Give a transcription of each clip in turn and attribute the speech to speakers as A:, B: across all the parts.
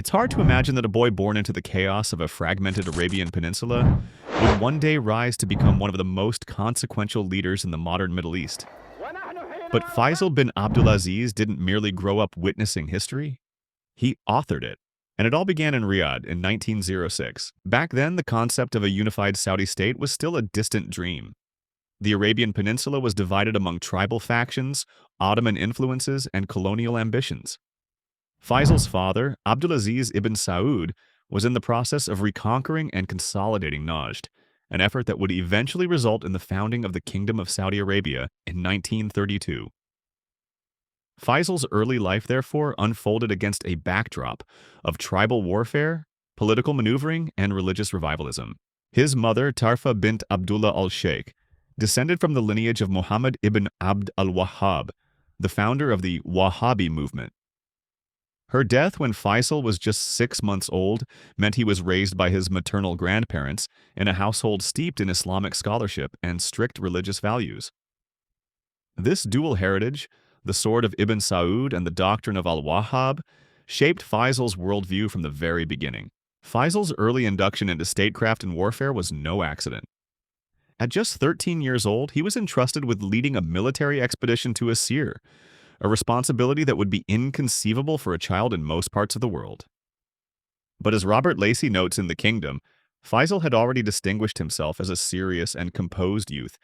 A: It's hard to imagine that a boy born into the chaos of a fragmented Arabian peninsula would one day rise to become one of the most consequential leaders in the modern Middle East. But Faisal bin Abdulaziz didn't merely grow up witnessing history, he authored it. And it all began in Riyadh in 1906. Back then, the concept of a unified Saudi state was still a distant dream. The Arabian Peninsula was divided among tribal factions, Ottoman influences, and colonial ambitions. Faisal's father, Abdulaziz ibn Saud, was in the process of reconquering and consolidating Najd, an effort that would eventually result in the founding of the Kingdom of Saudi Arabia in 1932. Faisal's early life, therefore, unfolded against a backdrop of tribal warfare, political maneuvering, and religious revivalism. His mother, Tarfa bint Abdullah al-Sheikh, descended from the lineage of Muhammad ibn Abd al-Wahhab, the founder of the Wahhabi movement. Her death when Faisal was just 6 months old meant he was raised by his maternal grandparents in a household steeped in Islamic scholarship and strict religious values. This dual heritage, the sword of Ibn Saud and the doctrine of al-Wahhab, shaped Faisal's worldview from the very beginning. Faisal's early induction into statecraft and warfare was no accident. At just 13 years old, he was entrusted with leading a military expedition to Asir, a responsibility that would be inconceivable for a child in most parts of the world. But as Robert Lacey notes in The Kingdom, Faisal had already distinguished himself as a serious and composed youth,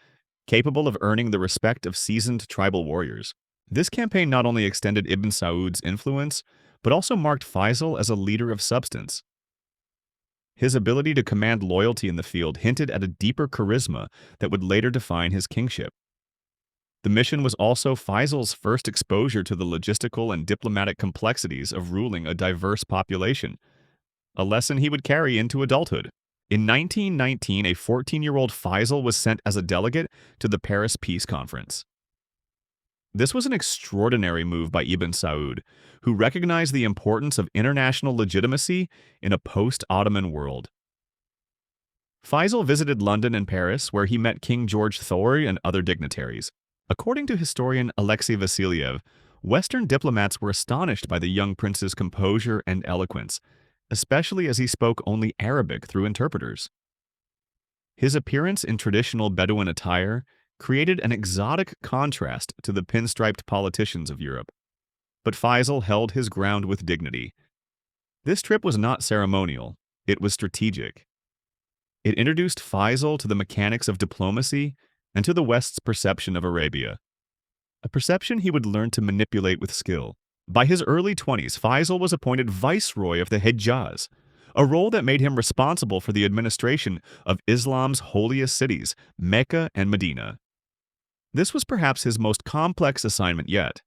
A: capable of earning the respect of seasoned tribal warriors. This campaign not only extended Ibn Saud's influence, but also marked Faisal as a leader of substance. His ability to command loyalty in the field hinted at a deeper charisma that would later define his kingship. The mission was also Faisal's first exposure to the logistical and diplomatic complexities of ruling a diverse population, a lesson he would carry into adulthood. In 1919, a 14-year-old Faisal was sent as a delegate to the Paris Peace Conference. This was an extraordinary move by Ibn Saud, who recognized the importance of international legitimacy in a post-Ottoman world. Faisal visited London and Paris, where he met King George III and other dignitaries. According to historian Alexei Vasiliev, Western diplomats were astonished by the young prince's composure and eloquence, especially as he spoke only Arabic through interpreters. His appearance in traditional Bedouin attire created an exotic contrast to the pinstriped politicians of Europe. But Faisal held his ground with dignity. This trip was not ceremonial, it was strategic. It introduced Faisal to the mechanics of diplomacy and to the West's perception of Arabia, a perception he would learn to manipulate with skill. By his early 20s, Faisal was appointed Viceroy of the Hejaz, a role that made him responsible for the administration of Islam's holiest cities, Mecca and Medina. This was perhaps his most complex assignment yet.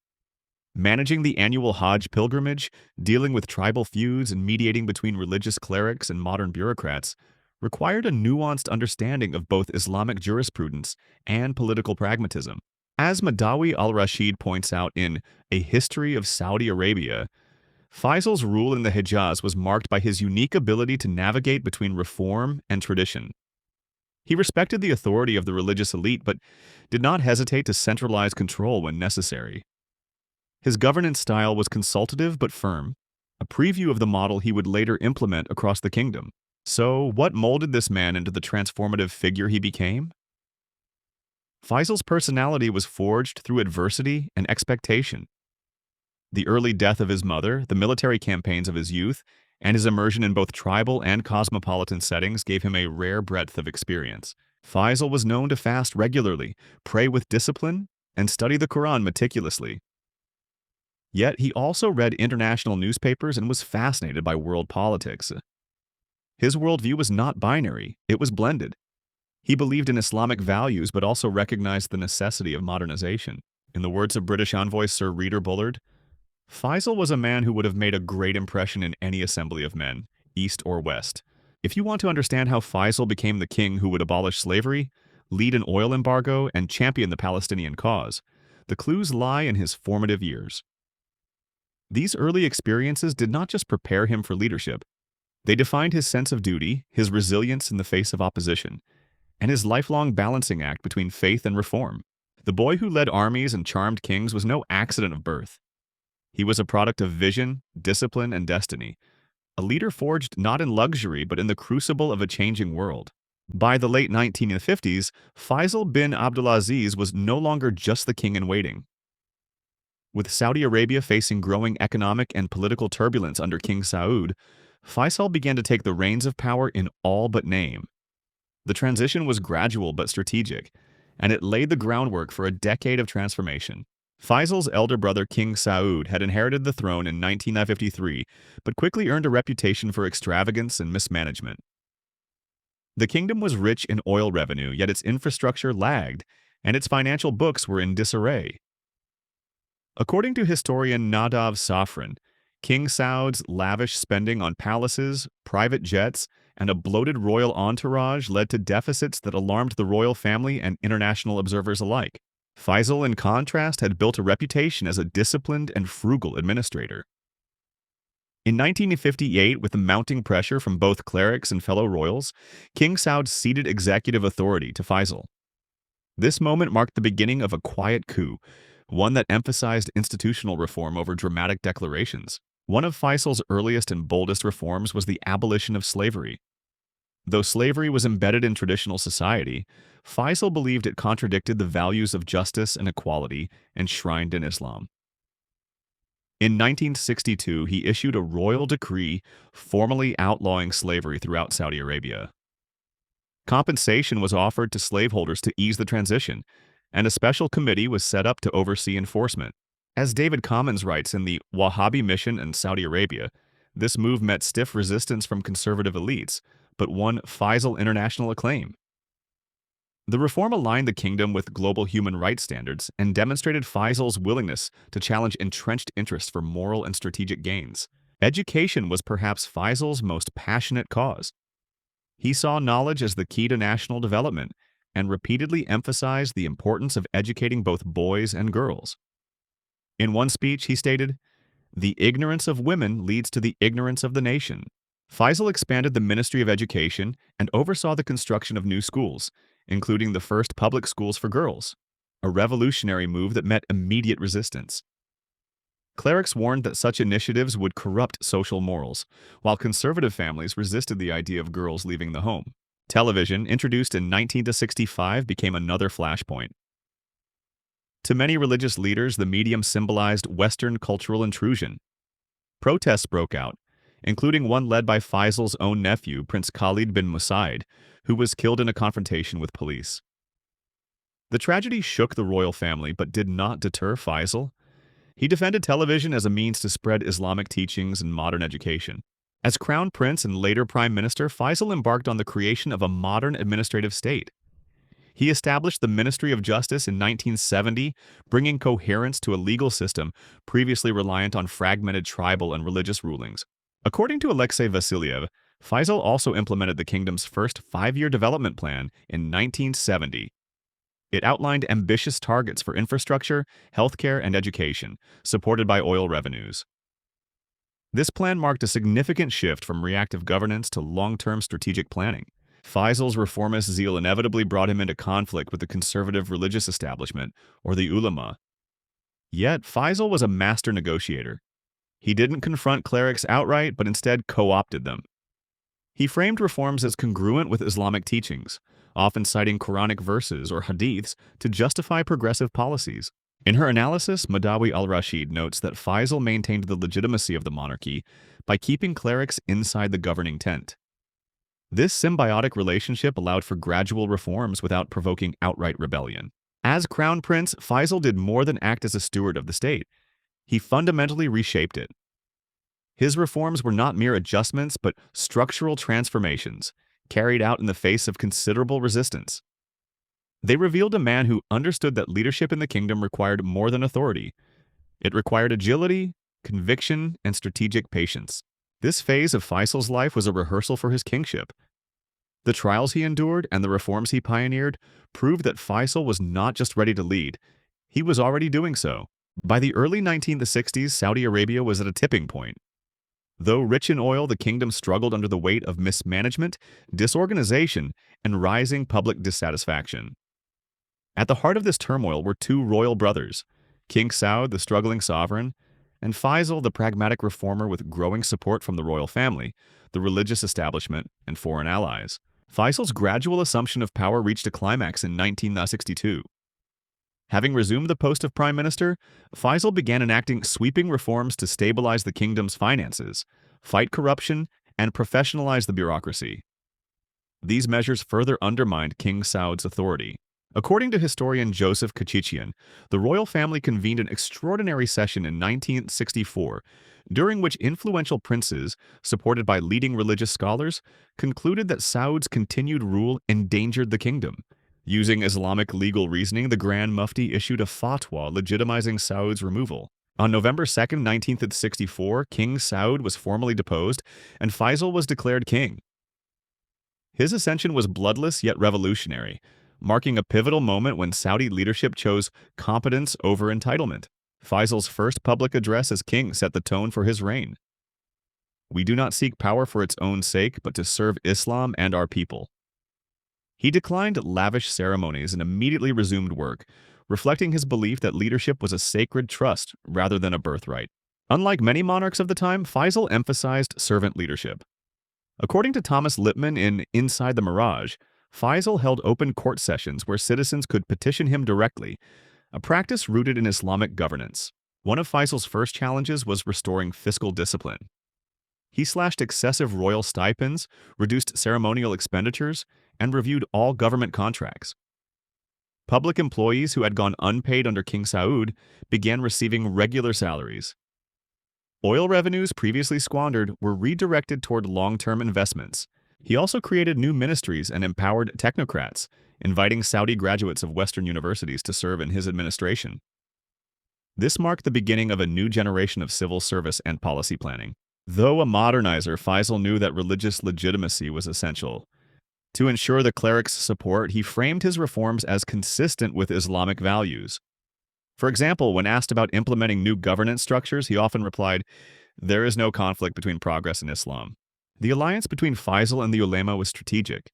A: Managing the annual Hajj pilgrimage, dealing with tribal feuds, and mediating between religious clerics and modern bureaucrats required a nuanced understanding of both Islamic jurisprudence and political pragmatism. As Madawi al-Rashid points out in A History of Saudi Arabia, Faisal's rule in the Hejaz was marked by his unique ability to navigate between reform and tradition. He respected the authority of the religious elite, but did not hesitate to centralize control when necessary. His governance style was consultative but firm, a preview of the model he would later implement across the kingdom. So, what molded this man into the transformative figure he became? Faisal's personality was forged through adversity and expectation. The early death of his mother, the military campaigns of his youth, and his immersion in both tribal and cosmopolitan settings gave him a rare breadth of experience. Faisal was known to fast regularly, pray with discipline, and study the Quran meticulously. Yet he also read international newspapers and was fascinated by world politics. His worldview was not binary, it was blended. He believed in Islamic values but also recognized the necessity of modernization. In the words of British envoy Sir Reader Bullard, Faisal was a man who would have made a great impression in any assembly of men, East or West. If you want to understand how Faisal became the king who would abolish slavery, lead an oil embargo, and champion the Palestinian cause, the clues lie in his formative years. These early experiences did not just prepare him for leadership. They defined his sense of duty, his resilience in the face of opposition, and his lifelong balancing act between faith and reform. The boy who led armies and charmed kings was no accident of birth. He was a product of vision, discipline, and destiny, a leader forged not in luxury but in the crucible of a changing world. By the late 1950s, Faisal bin Abdulaziz was no longer just the king-in-waiting. With Saudi Arabia facing growing economic and political turbulence under King Saud, Faisal began to take the reins of power in all but name. The transition was gradual but strategic, and it laid the groundwork for a decade of transformation. Faisal's elder brother King Saud had inherited the throne in 1953, but quickly earned a reputation for extravagance and mismanagement. The kingdom was rich in oil revenue, yet its infrastructure lagged, and its financial books were in disarray. According to historian Nadav Safran, King Saud's lavish spending on palaces, private jets, and a bloated royal entourage led to deficits that alarmed the royal family and international observers alike. Faisal, in contrast, had built a reputation as a disciplined and frugal administrator. In 1958, with the mounting pressure from both clerics and fellow royals, King Saud ceded executive authority to Faisal. This moment marked the beginning of a quiet coup, one that emphasized institutional reform over dramatic declarations. One of Faisal's earliest and boldest reforms was the abolition of slavery. Though slavery was embedded in traditional society, Faisal believed it contradicted the values of justice and equality enshrined in Islam. In 1962, he issued a royal decree formally outlawing slavery throughout Saudi Arabia. Compensation was offered to slaveholders to ease the transition, and a special committee was set up to oversee enforcement. As David Commons writes in the Wahhabi Mission in Saudi Arabia, this move met stiff resistance from conservative elites, but won Faisal international acclaim. The reform aligned the kingdom with global human rights standards and demonstrated Faisal's willingness to challenge entrenched interests for moral and strategic gains. Education was perhaps Faisal's most passionate cause. He saw knowledge as the key to national development and repeatedly emphasized the importance of educating both boys and girls. In one speech, he stated, "The ignorance of women leads to the ignorance of the nation." Faisal expanded the Ministry of Education and oversaw the construction of new schools, including the first public schools for girls, a revolutionary move that met immediate resistance. Clerics warned that such initiatives would corrupt social morals, while conservative families resisted the idea of girls leaving the home. Television, introduced in 1965, became another flashpoint. To many religious leaders, the medium symbolized Western cultural intrusion. Protests broke out, including one led by Faisal's own nephew, Prince Khalid bin Musaid, who was killed in a confrontation with police. The tragedy shook the royal family but did not deter Faisal. He defended television as a means to spread Islamic teachings and modern education. As crown prince and later prime minister, Faisal embarked on the creation of a modern administrative state. He established the Ministry of Justice in 1970, bringing coherence to a legal system previously reliant on fragmented tribal and religious rulings. According to Alexei Vasilyev, Faisal also implemented the kingdom's first 5-year development plan in 1970. It outlined ambitious targets for infrastructure, healthcare, and education, supported by oil revenues. This plan marked a significant shift from reactive governance to long-term strategic planning. Faisal's reformist zeal inevitably brought him into conflict with the conservative religious establishment, or the ulama. Yet, Faisal was a master negotiator. He didn't confront clerics outright, but instead co-opted them. He framed reforms as congruent with Islamic teachings, often citing Quranic verses or hadiths to justify progressive policies. In her analysis, Madawi al-Rashid notes that Faisal maintained the legitimacy of the monarchy by keeping clerics inside the governing tent. This symbiotic relationship allowed for gradual reforms without provoking outright rebellion. As crown prince, Faisal did more than act as a steward of the state. He fundamentally reshaped it. His reforms were not mere adjustments, but structural transformations, carried out in the face of considerable resistance. They revealed a man who understood that leadership in the kingdom required more than authority. It required agility, conviction, and strategic patience. This phase of Faisal's life was a rehearsal for his kingship. The trials he endured and the reforms he pioneered proved that Faisal was not just ready to lead, he was already doing so. By the early 1960s, Saudi Arabia was at a tipping point. Though rich in oil, the kingdom struggled under the weight of mismanagement, disorganization, and rising public dissatisfaction. At the heart of this turmoil were two royal brothers, King Saud, the struggling sovereign, and Faisal, the pragmatic reformer with growing support from the royal family, the religious establishment, and foreign allies. Faisal's gradual assumption of power reached a climax in 1962. Having resumed the post of prime minister, Faisal began enacting sweeping reforms to stabilize the kingdom's finances, fight corruption, and professionalize the bureaucracy. These measures further undermined King Saud's authority. According to historian Joseph Kachichian, the royal family convened an extraordinary session in 1964, during which influential princes, supported by leading religious scholars, concluded that Saud's continued rule endangered the kingdom. Using Islamic legal reasoning, the Grand Mufti issued a fatwa legitimizing Saud's removal. On November 2, 1964, King Saud was formally deposed, and Faisal was declared king. His ascension was bloodless yet revolutionary, marking a pivotal moment when Saudi leadership chose competence over entitlement. Faisal's first public address as king set the tone for his reign. "We do not seek power for its own sake, but to serve Islam and our people." He declined lavish ceremonies and immediately resumed work, reflecting his belief that leadership was a sacred trust rather than a birthright. Unlike many monarchs of the time, Faisal emphasized servant leadership. According to Thomas Lippmann in Inside the Mirage, Faisal held open court sessions where citizens could petition him directly, a practice rooted in Islamic governance. One of Faisal's first challenges was restoring fiscal discipline. He slashed excessive royal stipends, reduced ceremonial expenditures, and reviewed all government contracts. Public employees who had gone unpaid under King Saud began receiving regular salaries. Oil revenues previously squandered were redirected toward long-term investments. He also created new ministries and empowered technocrats, inviting Saudi graduates of Western universities to serve in his administration. This marked the beginning of a new generation of civil service and policy planning. Though a modernizer, Faisal knew that religious legitimacy was essential. To ensure the clerics' support, he framed his reforms as consistent with Islamic values. For example, when asked about implementing new governance structures, he often replied, "There is no conflict between progress and Islam." The alliance between Faisal and the ulema was strategic.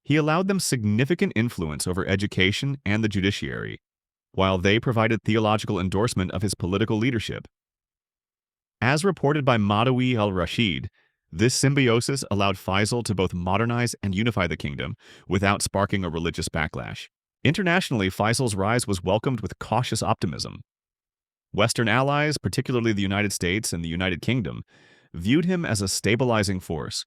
A: He allowed them significant influence over education and the judiciary, while they provided theological endorsement of his political leadership. As reported by Madawi al-Rashid, this symbiosis allowed Faisal to both modernize and unify the kingdom without sparking a religious backlash. Internationally, Faisal's rise was welcomed with cautious optimism. Western allies, particularly the United States and the United Kingdom, viewed him as a stabilizing force.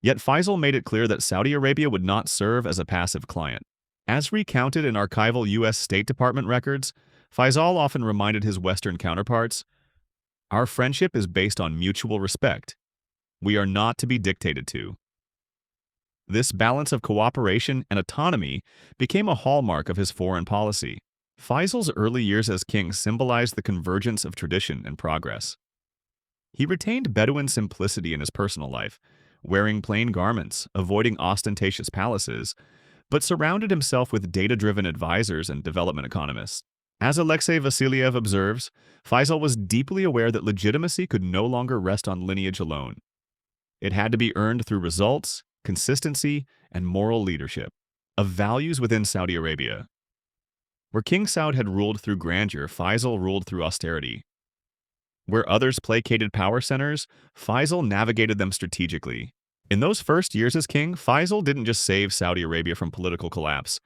A: Yet Faisal made it clear that Saudi Arabia would not serve as a passive client. As recounted in archival U.S. State Department records, Faisal often reminded his Western counterparts, "Our friendship is based on mutual respect. We are not to be dictated to." This balance of cooperation and autonomy became a hallmark of his foreign policy. Faisal's early years as king symbolized the convergence of tradition and progress. He retained Bedouin simplicity in his personal life, wearing plain garments, avoiding ostentatious palaces, but surrounded himself with data-driven advisors and development economists. As Alexei Vasiliev observes, Faisal was deeply aware that legitimacy could no longer rest on lineage alone. It had to be earned through results, consistency, and moral leadership, of values within Saudi Arabia. Where King Saud had ruled through grandeur, Faisal ruled through austerity. Where others placated power centers, Faisal navigated them strategically. In those first years as king, Faisal didn't just save Saudi Arabia from political collapse.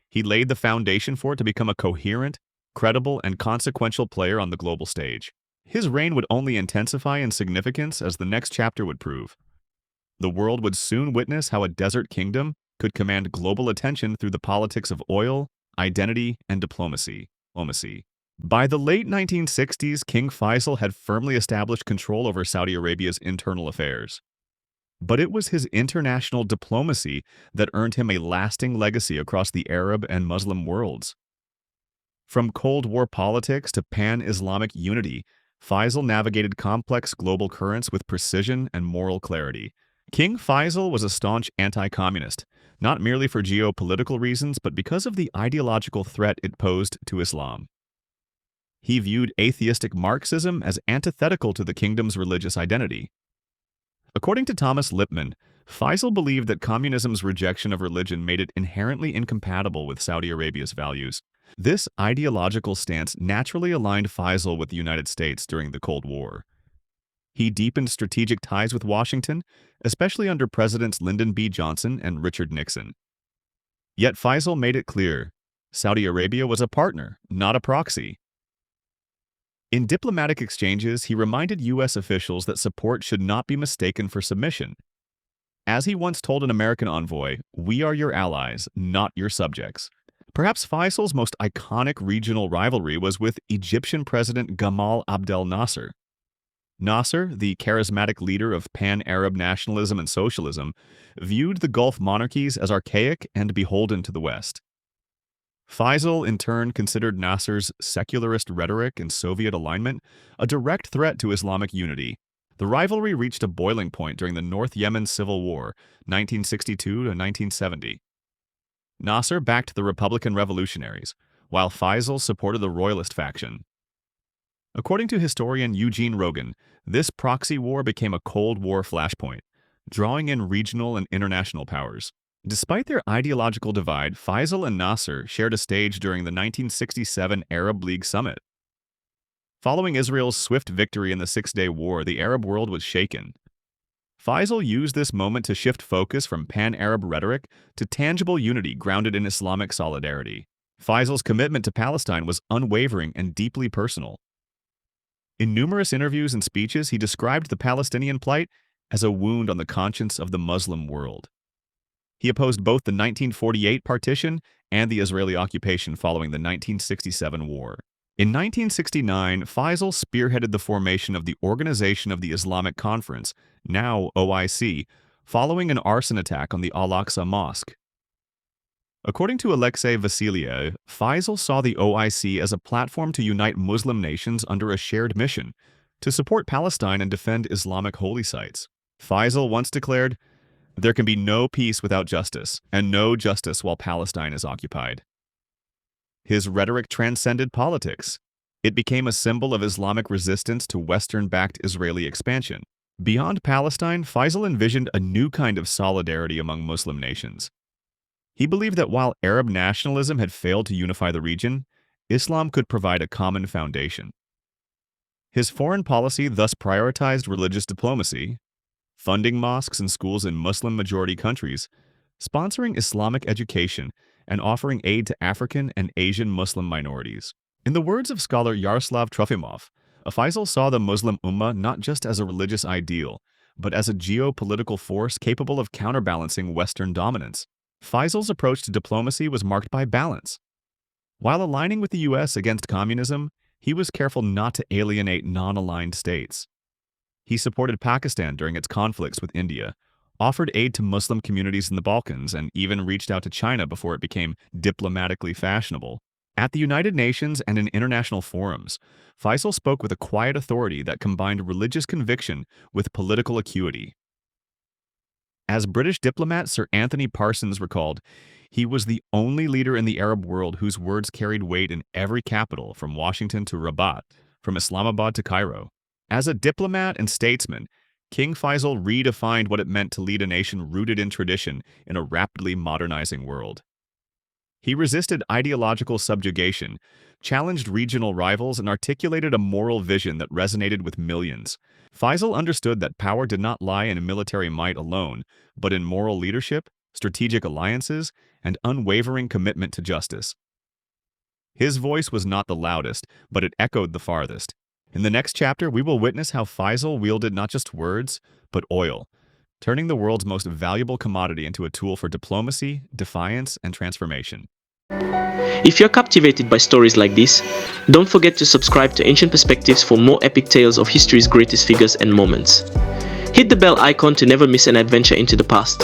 A: He laid the foundation for it to become a coherent, credible, and consequential player on the global stage. His reign would only intensify in significance as the next chapter would prove. The world would soon witness how a desert kingdom could command global attention through the politics of oil, identity, and diplomacy. By the late 1960s, King Faisal had firmly established control over Saudi Arabia's internal affairs. But it was his international diplomacy that earned him a lasting legacy across the Arab and Muslim worlds. From Cold War politics to pan-Islamic unity, Faisal navigated complex global currents with precision and moral clarity. King Faisal was a staunch anti-communist, not merely for geopolitical reasons, but because of the ideological threat it posed to Islam. He viewed atheistic Marxism as antithetical to the kingdom's religious identity. According to Thomas Lippmann, Faisal believed that communism's rejection of religion made it inherently incompatible with Saudi Arabia's values. This ideological stance naturally aligned Faisal with the United States during the Cold War. He deepened strategic ties with Washington, especially under Presidents Lyndon B. Johnson and Richard Nixon. Yet Faisal made it clear, Saudi Arabia was a partner, not a proxy. In diplomatic exchanges, he reminded U.S. officials that support should not be mistaken for submission. As he once told an American envoy, "We are your allies, not your subjects." Perhaps Faisal's most iconic regional rivalry was with Egyptian President Gamal Abdel Nasser. Nasser, the charismatic leader of pan-Arab nationalism and socialism, viewed the Gulf monarchies as archaic and beholden to the West. Faisal, in turn, considered Nasser's secularist rhetoric and Soviet alignment a direct threat to Islamic unity. The rivalry reached a boiling point during the North Yemen Civil War, 1962 to 1970. Nasser backed the Republican revolutionaries, while Faisal supported the royalist faction. According to historian Eugene Rogan, this proxy war became a Cold War flashpoint, drawing in regional and international powers. Despite their ideological divide, Faisal and Nasser shared a stage during the 1967 Arab League Summit. Following Israel's swift victory in the Six-Day War, the Arab world was shaken. Faisal used this moment to shift focus from pan-Arab rhetoric to tangible unity grounded in Islamic solidarity. Faisal's commitment to Palestine was unwavering and deeply personal. In numerous interviews and speeches, he described the Palestinian plight as a wound on the conscience of the Muslim world. He opposed both the 1948 partition and the Israeli occupation following the 1967 war. In 1969, Faisal spearheaded the formation of the Organization of the Islamic Conference, now OIC, following an arson attack on the Al-Aqsa Mosque. According to Alexei Vasiliev, Faisal saw the OIC as a platform to unite Muslim nations under a shared mission to support Palestine and defend Islamic holy sites. Faisal once declared, "There can be no peace without justice, and no justice while Palestine is occupied." His rhetoric transcended politics. It became a symbol of Islamic resistance to Western-backed Israeli expansion. Beyond Palestine, Faisal envisioned a new kind of solidarity among Muslim nations. He believed that while Arab nationalism had failed to unify the region, Islam could provide a common foundation. His foreign policy thus prioritized religious diplomacy, funding mosques and schools in Muslim-majority countries, sponsoring Islamic education, and offering aid to African and Asian Muslim minorities. In the words of scholar Yaroslav Trofimov, Faisal saw the Muslim Ummah not just as a religious ideal, but as a geopolitical force capable of counterbalancing Western dominance. Faisal's approach to diplomacy was marked by balance. While aligning with the U.S. against communism, he was careful not to alienate non-aligned states. He supported Pakistan during its conflicts with India, offered aid to Muslim communities in the Balkans, and even reached out to China before it became diplomatically fashionable. At the United Nations and in international forums, Faisal spoke with a quiet authority that combined religious conviction with political acuity. As British diplomat Sir Anthony Parsons recalled, he was the only leader in the Arab world whose words carried weight in every capital, from Washington to Rabat, from Islamabad to Cairo. As a diplomat and statesman, King Faisal redefined what it meant to lead a nation rooted in tradition in a rapidly modernizing world. He resisted ideological subjugation, challenged regional rivals, and articulated a moral vision that resonated with millions. Faisal understood that power did not lie in military might alone, but in moral leadership, strategic alliances, and unwavering commitment to justice. His voice was not the loudest, but it echoed the farthest. In the next chapter, we will witness how Faisal wielded not just words, but oil, turning the world's most valuable commodity into a tool for diplomacy, defiance, and transformation.
B: If you're captivated by stories like this, don't forget to subscribe to Ancient Perspectives for more epic tales of history's greatest figures and moments. Hit the bell icon to never miss an adventure into the past.